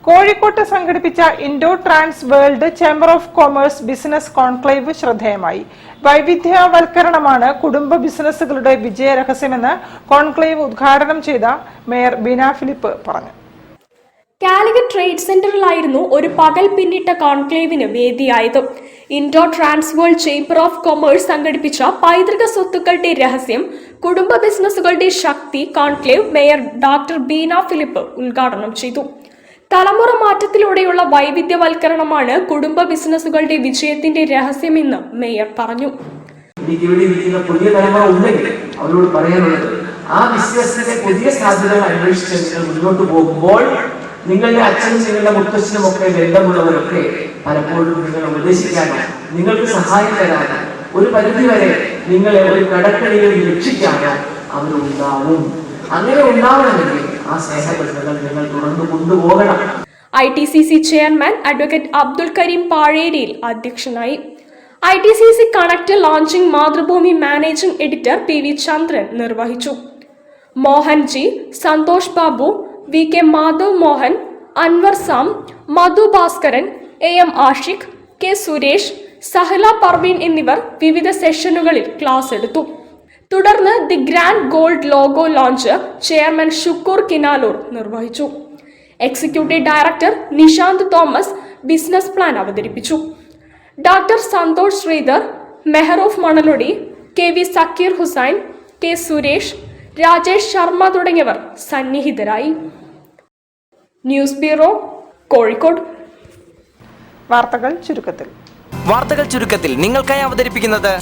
കോഴിക്കോട്ട് സംഘടിപ്പിച്ച Indo trans world chamber of commerce business conclave ശ്രദ്ധേയമായി. വൈവിധ്യവൽക്കരണമാണ് കുടുംബ ബിസിനസ്സുകളുടെ വിജയരഹസ്യമെന്ന് കോൺക്ലേവ് ഉദ്ഘാടനം ചെയ്ത മേയർ ബീന ഫിലിപ്പ് പറഞ്ഞു. കാലിക്കറ്റ് ട്രേഡ് സെന്ററിലായിരുന്നു ഒരു പകൽ പിന്നിട്ട കോൺക്ലേവിന് വേദിയായത്. Indo trans world chamber of commerce സംഘടിപ്പിച്ച പൈതൃക സ്വത്തുക്കളുടെ രഹസ്യം, കുടുംബ ബിസിനസ്സുകളുടെ ശക്തി conclave mayor doctor Beena Philip ഉദ്ഘാടനം ചെയ്തു. തലമുറ മാറ്റത്തിലൂടെയുള്ള വൈവിധ്യവൽക്കരണമാണ് കുടുംബ ബിസിനസ്സുകളുടെ വിജയത്തിന്റെ രഹസ്യമെന്ന് മേയർ പറഞ്ഞു. പുതിയ തലമുറ ഉണ്ടെങ്കിൽ അവരോട് പറയാനുള്ളത്, ആ ബിസിനസ്സിന്റെ പുതിയ സാധ്യതകൾ അന്വേഷിച്ച് മുന്നോട്ട് പോകുമ്പോൾ നിങ്ങളുടെ അച്ഛനും നിങ്ങളുടെ മുത്തച്ഛനും ഒക്കെ ബന്ധമുള്ളവരൊക്കെ പലപ്പോഴും നിങ്ങളെ ഉപദേശിക്കാനോ നിങ്ങൾക്ക് സഹായം തരാനോ ഒരു പരിധിവരെ നിങ്ങളെ ഒരു കടക്കണിയിൽ രക്ഷിക്കാനോ അവരുണ്ടാവും. അങ്ങനെ ഉണ്ടാവണമെങ്കിൽ ആ സ്നേഹബന്ധങ്ങൾ നിങ്ങൾ തുടർന്ന് കൊണ്ടുപോകണം. ITCC chairman advocate Abdul Karim Pazheriyil അധ്യക്ഷനായി. ITCC connect launching Mathrubhumi managing editor PV Chandran നിർവഹിച്ചു. Mohan ji, Santhosh Babu, VK Madhav Mohan, Anwar Sam, Madhu Bhaskaran, AM Ashiq, K Suresh, Sahala Parveen എന്നിവർ വിവിധ സെഷനുകളിൽ ക്ലാസ് എടുത്തു. തുടർന്ന് the grand gold logo launch chairman Shukoor Kinaloor നിർവഹിച്ചു. Executive director Nishanth Thomas business plan അവതരിപ്പിച്ചു. Doctor Santhosh Sridhar, Mehroof Manalody, KV Zakir Hussain, K Suresh, Rajesh Sharma തുടങ്ങിയവർ സന്നിഹിതരായി. News bureau, Kozhikode. വാർത്തകൾ ചുരുക്കത്തിൽ നിങ്ങൾക്കായി അവതരിപ്പിക്കുന്നത്